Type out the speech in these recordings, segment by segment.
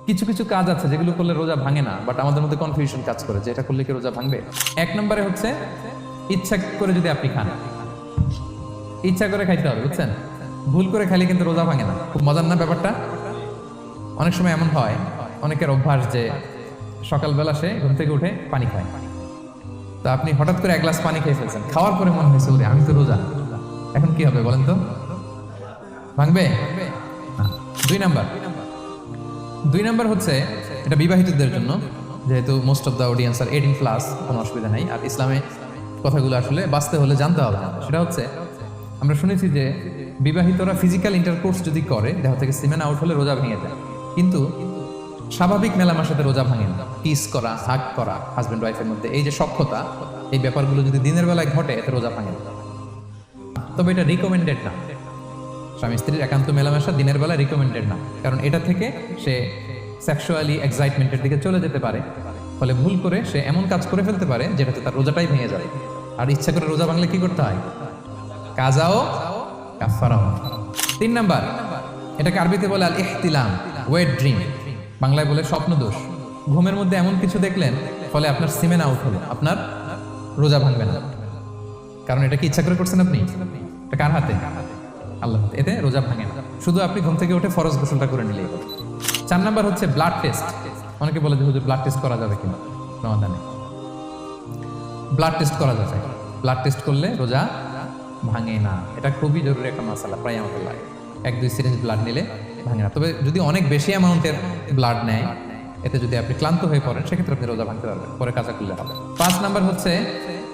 কিছু কিছু কাজ আছে যেগুলো করলে রোজা ভাঙে না, বাট আমাদের মধ্যে কনফিউশন কাজ করে যে এটা করলে কি রোজা ভাঙবে। এক নম্বরে হচ্ছে ইচ্ছা করে যদি আপনি খান, ইচ্ছা করে খাইতে হবে, বুঝছেন? ভুল করে খাইলে কিন্তু রোজা ভাঙে না। খুব মজার না ব্যাপারটা? অনেক সময় এমন হয়, অনেকের অভ্যাস যে সকালবেলা সে ঘুম থেকে উঠে পানি খায়। তো আপনি হঠাৎ করে এক গ্লাস পানি খেয়ে ফেলছেন, খাওয়ার পরে মনে হয়েছে ওরে আমি তো রোজা, এখন কি হবে বলেন তো? ভাঙবে না। দুই নাম্বার হচ্ছে, এটা বিবাহিতদের জন্য, যেহেতু মোস্ট অফ দ্য অডিয়েন্স আর 18+, কোনো অসুবিধা নাই। আর ইসলামে কথাগুলো আসলে বাঁচতে হলে জানতে হবে। সেটা হচ্ছে, আমরা শুনেছি যে বিবাহিতরা ফিজিক্যাল ইন্টারকোর্স যদি করে, দেহ থেকে সিমেন আউট হলে রোজা ভেঙে যায়, কিন্তু স্বাভাবিক মেলামেশার সাথে রোজা ভাঙে না। কিস করা, হাগ করা হাজব্যান্ড ওয়াইফের মধ্যে, এই যে সখ্যতা, এই ব্যাপারগুলো যদি দিনের বেলায় ঘটে, এতে রোজা ভাঙে না। তবে এটা রিকমেন্ডেড না। স্বামী স্ত্রীর একান্ত মেলামেশা দিনের বেলা রিকমেন্ডেড না, কারণ এটা থেকে সে সেক্সুয়ালি এক্সাইটমেন্টের দিকে চলে যেতে পারে। ফলে ভুল করে সে এমন কাজ করে ফেলতে পারে যেটাতে তার রোজাটাই ভেঙে যাবে। আর ইচ্ছা করে রোজা ভাঙলে কি করতে হয়? কাজাও কাফারাও। 3 নাম্বার, এটাকে আরবিতে বলে আল ইহতিলাম, ওয়েট ড্রিম, বাংলায় বলে স্বপ্ন দোষ। ঘুমের মধ্যে এমন কিছু দেখলেন, ফলে আপনার সিমেন আউট হলো, আপনার রোজা ভাঙবে না। কারণ এটা কি ইচ্ছা করে করছেন আপনি? এটা কার হাতে? আল্লাহ হাতে। এতে রোজা ভাঙে না, শুধু আপনি ঘুম থেকে উঠে ফরজ গোসলটা করে নিলেই হবে। 4 নাম্বার হচ্ছে ব্লাড টেস্ট। অনেকে বলে যে হুজুর ব্লাড টেস্ট করা যাবে কিনা রমাদানে। ব্লাড টেস্ট করা যাবে। ব্লাড টেস্ট করলে রোজা ভাঙে না। এটা খুবই জরুরি একটা মাসালা, প্রায় আমাদের লাগে। 1-2 সিরিঞ্জ ব্লাড নিলে ভাঙে না। তবে যদি অনেক বেশি অ্যামাউন্টের ব্লাড নেয়, এতে যদি আপনি ক্লান্ত হয়ে পড়েন, সেক্ষেত্রে আপনি রোজা ভাঙতে পারবেন, পরে কাজা করলে হবে। 5 নাম্বার হচ্ছে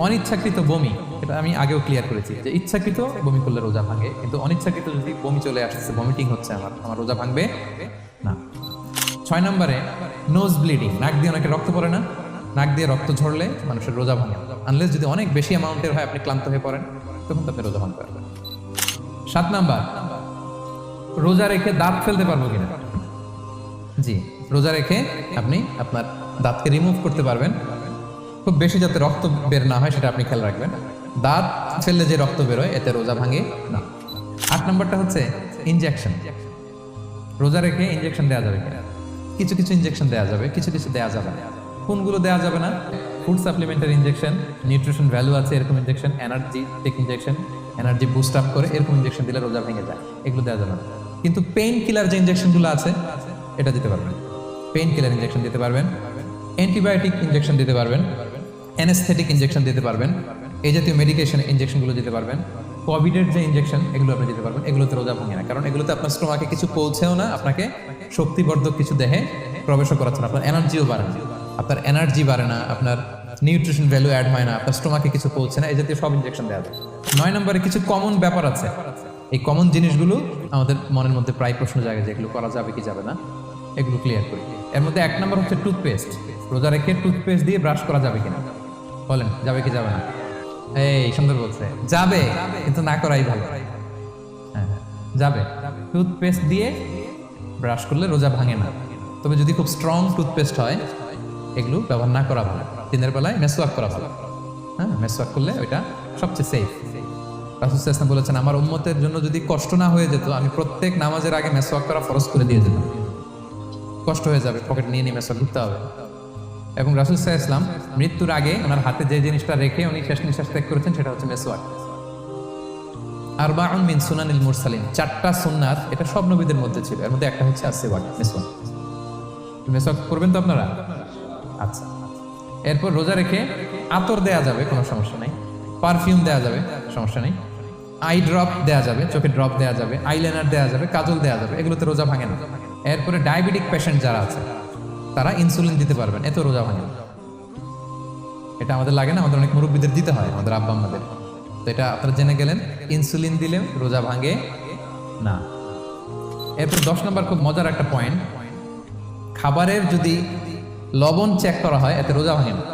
অনিচ্ছাকৃত বমি। এটা আমি আগেও ক্লিয়ার করেছি যে ইচ্ছাকৃত বমি করলে রোজা ভাঙে, কিন্তু অনিচ্ছাকৃত যদি বমি চলে আসছে, ভমিটিং হচ্ছে, আমার রোজা ভাঙবে না। 6 নম্বরে নোজ ব্লিডিং, নাক দিয়ে অনেকে রক্ত পড়ে না, নাক দিয়ে রক্ত ঝরলে মানুষের রোজা ভাঙে, আনলেস যদি অনেক বেশি অ্যামাউন্টের হয়, আপনি ক্লান্ত হয়ে পড়েন, তখন তো আপনি রোজা ভাঙতে পারবেন। 7 নাম্বার, রোজা রেখে দাঁত ফেলতে পারবো কিনা? জি, রোজা রেখে আপনি আপনার দাঁতকে রিমুভ করতে পারবেন, খুব বেশি যাতে রক্ত বের না হয় সেটা আপনি খেয়াল রাখবেন। দাঁত ফেললে যে রক্ত বেরোয়, এতে রোজা ভাঙে না। 8 নাম্বারটা হচ্ছে ইনজেকশন। রোজা রেখে ইনজেকশন দেওয়া যাবে কিনা? কিছু কিছু ইনজেকশন দেওয়া যাবে, কিছু কিছু দেওয়া যাবে না। কোনগুলো দেওয়া যাবে না? Food supplementary injection, nutrition value আছে এরকম injection, energetic injection, energy boost up করে এরকম ইনজেকশন দিলে রোজা ভেঙে যায়, এগুলো দেওয়া যাবে না। কিন্তু পেইন কিলার যে ইনজেকশনগুলো আছে, এটা দিতে পারবেন। পেইন কিলার ইনজেকশন দিতে পারবেন, অ্যান্টিবায়োটিক ইনজেকশন দিতে পারবেন, অ্যানেস্থেটিক ইনজেকশন দিতে পারবেন, এই জাতীয় মেডিকেশন ইনজেকশনগুলো দিতে পারবেন। কোভিডের যে ইনজেকশন, এগুলো আপনি দিতে পারবেন। এগুলোতে রোজা ভাঙে না, কারণ এগুলোতে আপনার স্টোমাকে কিছু পৌঁছেও না, আপনাকে শক্তিবর্ধক কিছু দেহে প্রবেশও করাচ্ছে না, আপনার এনার্জিও বাড়ে না, আপনার এনার্জি বাড়ে না, আপনার নিউট্রিশন ভ্যালু অ্যাড হয় না, আপনার স্টোমাকে কিছু পৌঁছে না, এই জাতীয় সব ইনজেকশন দেওয়া যায়। 9 নম্বরে কিছু কমন ব্যাপার আছে। এই কমন জিনিসগুলো আমাদের মনের মধ্যে প্রায় প্রশ্ন জাগে যে এগুলো করা যাবে কি যাবে না, এগুলো ক্লিয়ার করি। এর মধ্যে 1 নম্বর হচ্ছে টুথপেস্ট। রোজা রেখে টুথপেস্ট দিয়ে ব্রাশ করা যাবে কিনা? বলেন, যাবে কি যাবে না? এই সুন্দর বলছে, যাবে, কিন্তু না করাই ভালো। হ্যাঁ, যাবে। টুথপেস্ট দিয়ে ব্রাশ করলে রোজা ভাঙে না, তবে যদি খুব স্ট্রং টুথপেস্ট হয়, এগুলো ব্যবহার না করা ভালো। দিনের বেলায় মেসওয়াক করা ভালো। হ্যাঁ, মেসওয়াক করলে ওইটা সবচেয়ে সেফ। রাসূল সাল্লাল্লাহু আলাইহি ওয়াসাল্লাম বলেছেন, আমার উম্মতের জন্য যদি কষ্ট না হয়ে যেত, আমি প্রত্যেক নামাজের আগে মেসওয়াক করা ফরজ করে দিয়ে যেতাম। কষ্ট হয়ে যাবে, পকেট নিয়ে নিয়ে মেসওয়াক করতে হবে। এবং রাসূল সাল্লাল্লাহু আলাইহি ওয়াসাল্লাম মৃত্যুর আগে ওনার হাতে যে জিনিসটা রেখে উনি শেষ নিঃশ্বাস ত্যাগ করেছেন, সেটা হচ্ছে মেসওয়াক। আরবাউন মিন সুনানিল মুরসালিন, 4টা সুন্নাত, এটা সব নবীদের মধ্যে ছিল, এর মধ্যে একটা হচ্ছে আসওয়াক, মেসওয়াক। মেসওয়াক করবেন তো আপনারা? আচ্ছা। এরপর রোজা রেখে আতর দেয়া যাবে, কোনো সমস্যা নেই। পারফিউম দেয়া যাবে, সমস্যা নেই। আই ড্রপ দেয়া যাবে, চোখে ড্রপ দেয়া যাবে, আইলাইনার দেয়া যাবে, কাজল দেয়া যাবে, এগুলোতে রোজা ভাঙে না। এরপরে ডায়াবেটিক পেশেন্ট যারা আছে, তারা ইনসুলিন দিতে পারবেন, এত রোজা ভাঙে না। এটা আমাদের লাগে না, আমাদের অনেক মুরব্বীদের দিতে হয়, আমাদের আব্বা আম্মাদের। তো এটা আপনারা জেনে গেলেন, ইনসুলিন দিলে রোজা ভাঙে না। এরপর 10 নম্বর, খুব মজার একটা পয়েন্ট, খাবারের যদি লবণ চেক করা হয়, এতে রোজা ভাঙে না।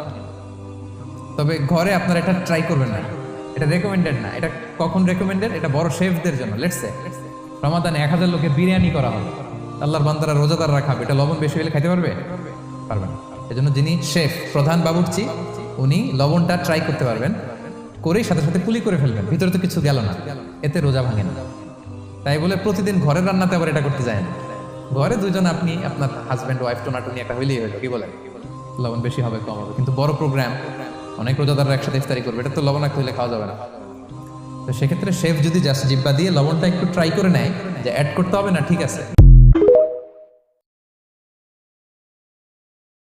তবে ঘরে আপনারা এটা ট্রাই করবেন না, এটা রেকমেন্ডেড না। এটা কখন রেকমেন্ডেড? এটা বড় শেফদের জন্য। লেটস সে রমাদানে 1000 লোকের বিরিয়ানি করা হবে, আল্লাহর বান্দারা রোজাদাররা খাবে, এটা লবণ বেশি হলে খাইতে পারবে? পারবে না। এজন্য যিনি শেফ, প্রধান বাবুর্চি, উনি লবণটা ট্রাই করতে পারবেন, করেই সাথে সাথে কুলি করে ফেলবেন, ভিতরে তো কিছু গেল না, এতে রোজা ভাঙে না। তাই বলে প্রতিদিন ঘরের রান্নাতে আবার এটা করতে যায় না। ঘরে দুজন, আপনি আপনার হাজব্যান্ড ওয়াইফ টোনাটুনি একটা হইলেই হইলো, কি বলেন? লবণ বেশি হবে কম হবে, কিন্তু বড় প্রোগ্রাম, অনেক রোজাদাররা একসাথে ইফতারি করবে, এটা তো লবণাক্ত হলে খাওয়া যাবে না। তো সেক্ষেত্রে শেফ যদি জাস্ট জিব্বা দিয়ে লবণটা একটু ট্রাই করে নেয় যে অ্যাড করতে হবে না, ঠিক আছে,